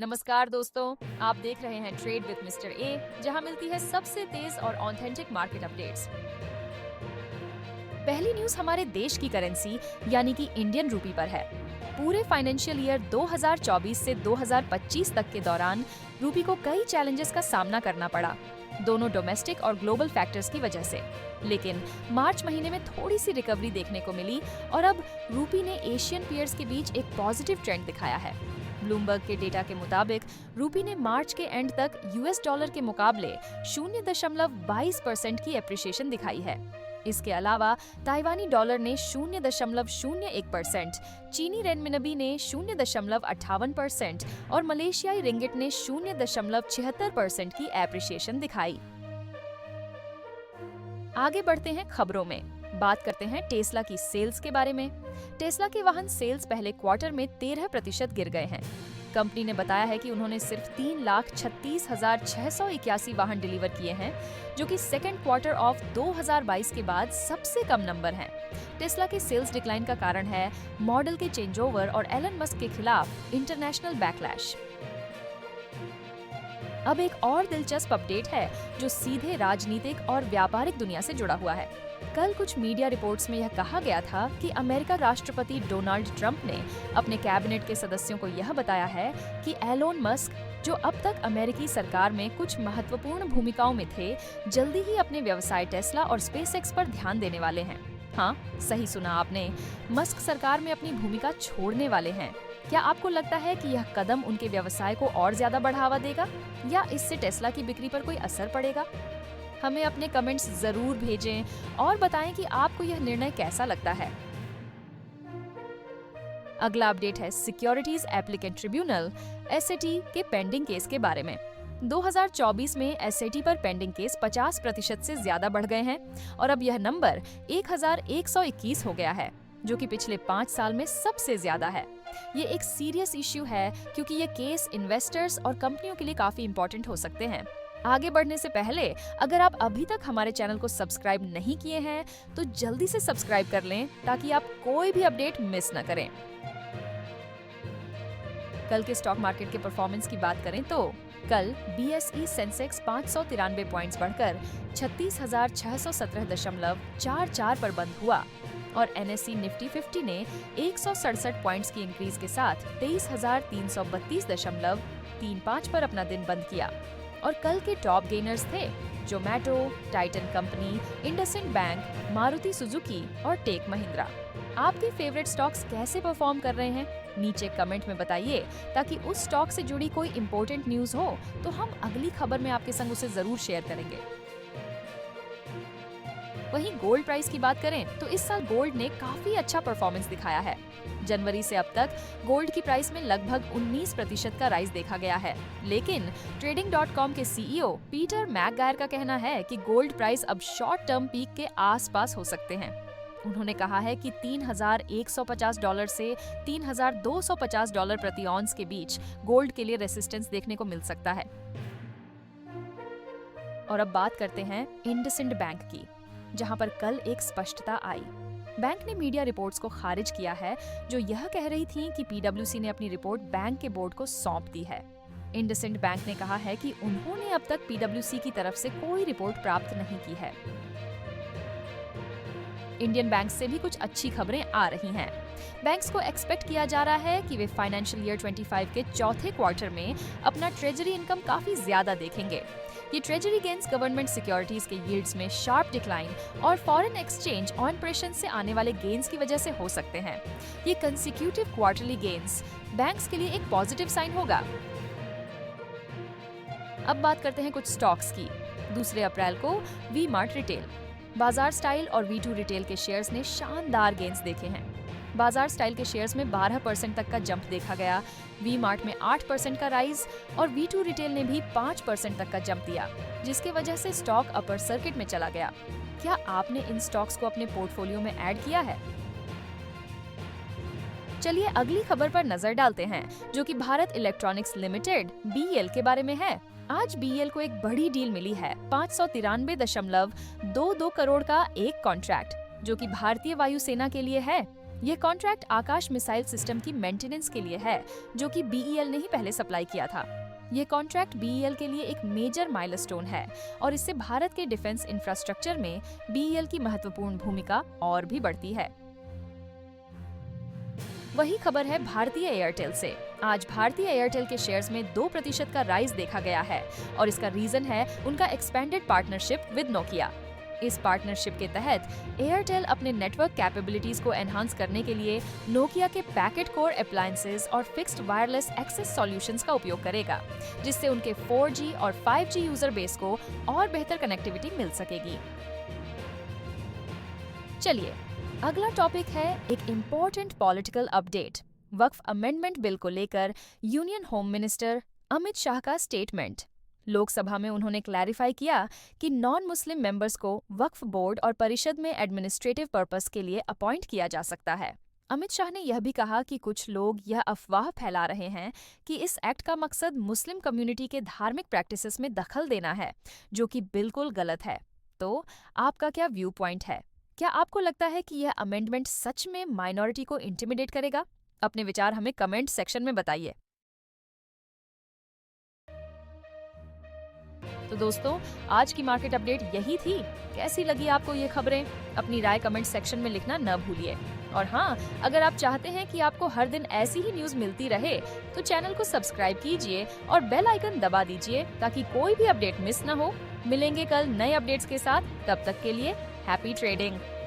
नमस्कार दोस्तों, आप देख रहे हैं ट्रेड विद मिस्टर ए, जहां मिलती है सबसे तेज और ऑथेंटिक मार्केट अपडेट्स। पहली न्यूज हमारे देश की करेंसी यानी कि इंडियन रूपी पर है। पूरे फाइनेंशियल ईयर 2024 से 2025 तक के दौरान रूपी को कई चैलेंजेस का सामना करना पड़ा, दोनों डोमेस्टिक और ग्लोबल फैक्टर्स की वजह से। लेकिन मार्च महीने में थोड़ी सी रिकवरी देखने को मिली और अब रूपी ने एशियन पीयर्स के बीच एक पॉजिटिव ट्रेंड दिखाया है। ब्लूमबर्ग के डेटा के मुताबिक रूपी ने मार्च के एंड तक यूएस डॉलर के मुकाबले 0.22% की एप्रिसिएशन दिखाई है। इसके अलावा ताइवानी डॉलर ने 0.01%, चीनी रेनमिनबी ने 0.58% और मलेशियाई रिंगिट ने 0.76% की एप्रिसिएशन दिखाई। आगे बढ़ते हैं खबरों में। बात करते हैं टेस्ला की सेल्स के बारे में। टेस्ला के वाहन सेल्स पहले क्वार्टर में 13% गिर गए हैं। कंपनी ने बताया है कि उन्होंने सिर्फ 3,36,681 वाहन डिलीवर किए हैं, जो कि सेकेंड क्वार्टर ऑफ 2022 के बाद सबसे कम नंबर हैं। टेस्ला के सेल्स डिक्लाइन का कारण है मॉडल के चेंजओवर और एलन मस्क के खिलाफ इंटरनेशनल बैकलैश। अब एक और दिलचस्प अपडेट है जो सीधे राजनीतिक और व्यापारिक दुनिया से जुड़ा हुआ है। कल कुछ मीडिया रिपोर्ट्स में यह कहा गया था कि अमेरिका राष्ट्रपति डोनाल्ड ट्रंप ने अपने कैबिनेट के सदस्यों को यह बताया है कि एलोन मस्क, जो अब तक अमेरिकी सरकार में कुछ महत्वपूर्ण भूमिकाओं में थे, जल्दी ही अपने व्यवसाय टेस्ला और स्पेसएक्स पर ध्यान देने वाले हैं। हाँ, सही सुना आपने, मस्क सरकार में अपनी भूमिका छोड़ने वाले हैं। क्या आपको लगता है कि यह कदम उनके व्यवसाय को और ज्यादा बढ़ावा देगा या इससे टेस्ला की बिक्री पर कोई असर पड़ेगा? हमें अपने कमेंट्स जरूर भेजें और बताएं कि आपको यह निर्णय कैसा लगता है। अगला अपडेट है सिक्योरिटीज एप्लीकेंट ट्रिब्यूनल एसएटी के पेंडिंग केस के बारे में। 2024 में एसएटी पर पेंडिंग केस 50% से ज्यादा बढ़ गए हैं और अब यह नंबर 1121 हो गया है, जो कि पिछले 5 साल में सबसे ज्यादा है। ये एक सीरियस इश्यू है क्योंकि ये केस इन्वेस्टर्स और कंपनियों के लिए काफी इंपॉर्टेंट हो सकते हैं। आगे बढ़ने से पहले अगर आप अभी तक हमारे चैनल को सब्सक्राइब नहीं किए हैं तो जल्दी से सब्सक्राइब कर लें ताकि आप कोई भी अपडेट मिस न करें। कल के स्टॉक मार्केट के परफॉर्मेंस की बात करें तो कल बीएसई सेंसेक्स 593 पॉइंट्स बढ़कर 36,617.44 पर बंद हुआ और एनएसई निफ्टी 50 ने 167 पॉइंट्स की इंक्रीज के साथ 23,332.35 पर अपना दिन बंद किया। और कल के टॉप गेनर्स थे Zomato, Titan company, IndusInd bank, Maruti Suzuki और टेक महिंद्रा। आपके फेवरेट स्टॉक्स कैसे परफॉर्म कर रहे हैं? नीचे कमेंट में बताइए ताकि उस स्टॉक से जुड़ी कोई इंपॉर्टेंट न्यूज हो तो हम अगली खबर में आपके संग उसे जरूर शेयर करेंगे। वहीं गोल्ड प्राइस की बात करें तो इस साल गोल्ड ने काफी अच्छा परफॉर्मेंस दिखाया है। जनवरी से अब तक गोल्ड की प्राइस में लगभग 19% का राइज देखा गया है। लेकिन ट्रेडिंग.com के सीईओ पीटर मैकगायर का कहना है कि गोल्ड प्राइस अब शॉर्ट टर्म पीक के आसपास हो सकते हैं। उन्होंने कहा है कि $3,150 से $3,250 प्रति ऑन्स के बीच गोल्ड के लिए रेसिस्टेंस देखने को मिल सकता है। और अब बात करते हैं इंडसइंड बैंक की, जहां पर कल एक स्पष्टता आई। बैंक ने मीडिया रिपोर्ट्स को खारिज किया है जो यह कह रही थी कि पीडब्ल्यूसी ने अपनी रिपोर्ट बैंक के बोर्ड को सौंप दी है। इंडसइंड बैंक ने कहा है कि उन्होंने अब तक पीडब्ल्यूसी की तरफ से कोई रिपोर्ट प्राप्त नहीं की है। इंडियन बैंक से भी कुछ अच्छी खबरें आ रही हैं। बैंक्स को एक्सपेक्ट किया जा रहा है कि वे फाइनेंशियल ईयर 25 के चौथे क्वार्टर में अपना ट्रेजरी इनकम काफी ज्यादा देखेंगे। ये ट्रेजरी गेन्स गवर्नमेंट सिक्योरिटीज के यील्ड्स में शार्प डिक्लाइन और फॉरेन एक्सचेंज ऑपरेशन से आने वाले गेन्स की वजह से हो सकते हैं। ये कंसेक्यूटिव क्वार्टरली गेन्स बैंक्स के लिए एक पॉजिटिव साइन होगा। अब बात करते हैं कुछ स्टॉक्स की। 2 अप्रैल को वी मार्ट रिटेल, बाजार स्टाइल और V2 रिटेल के शेयर्स ने शानदार गेन्स देखे हैं। बाजार स्टाइल के शेयर्स में 12% तक का जंप देखा गया, वी मार्ट में 8% का राइज और V2 रिटेल ने भी 5% तक का जंप दिया, जिसकी वजह से स्टॉक अपर सर्किट में चला गया। क्या आपने इन स्टॉक्स को अपने पोर्टफोलियो में ऐड किया है? चलिए अगली खबर पर नजर डालते हैं जो कि भारत इलेक्ट्रॉनिक्स लिमिटेड BEL के बारे में है। आज BEL को एक बड़ी डील मिली है, 593.22 करोड़ का एक कॉन्ट्रैक्ट जो कि भारतीय वायुसेना के लिए है। ये कॉन्ट्रैक्ट आकाश मिसाइल सिस्टम की मेंटेनेंस के लिए है, जो कि BEL ने ही पहले सप्लाई किया था। ये कॉन्ट्रैक्ट BEL के लिए एक मेजर माइलस्टोन है और इससे भारत के डिफेंस इंफ्रास्ट्रक्चर में BEL की महत्वपूर्ण भूमिका और भी बढ़ती है। वही खबर है भारतीय एयरटेल से। आज भारतीय एयरटेल के शेयर्स में 2% का राइज देखा गया है और इसका रीजन है उनका एक्सपेंडेड पार्टनरशिप विद नोकिया। इस पार्टनरशिप के तहत एयरटेल अपने नेटवर्क कैपेबिलिटीज को एनहांस करने के लिए नोकिया के पैकेट कोर अप्लायंसेस और फिक्स्ड वायरलेस एक्सेस सॉल्यूशंस का उपयोग करेगा, जिससे उनके 4G और 5G यूजर बेस को और बेहतर कनेक्टिविटी मिल सकेगी। चलिए, अगला टॉपिक है एक इम्पोर्टेंट पॉलिटिकल अपडेट। वक्फ अमेंडमेंट बिल को लेकर union home minister Amit Shah का स्टेटमेंट। लोकसभा में उन्होंने क्लैरिफाई किया कि नॉन मुस्लिम मेंबर्स को वक्फ बोर्ड और परिषद में एडमिनिस्ट्रेटिव पर्पस के लिए अपॉइंट किया जा सकता है। अमित शाह ने यह भी कहा कि कुछ लोग यह अफवाह फैला रहे हैं कि इस एक्ट का मकसद मुस्लिम कम्युनिटी के धार्मिक प्रैक्टिसेस में दखल देना है, जो कि बिल्कुल गलत है। तो आपका क्या व्यू पॉइंट है? क्या आपको लगता है कि यह अमेंडमेंट सच में माइनॉरिटी को इंटिमिडेट करेगा? अपने विचार हमें कमेंट सेक्शन में बताइए। तो दोस्तों, आज की मार्केट अपडेट यही थी। कैसी लगी आपको ये खबरें? अपनी राय कमेंट सेक्शन में लिखना न भूलिए। और हाँ, अगर आप चाहते हैं कि आपको हर दिन ऐसी ही न्यूज़ मिलती रहे, तो चैनल को सब्सक्राइब कीजिए और बेल आइकन दबा दीजिए ताकि कोई भी अपडेट मिस न हो। मिलेंगे कल नए अपडेट्स के साथ। तब तक के लिए हैप्पी ट्रेडिंग।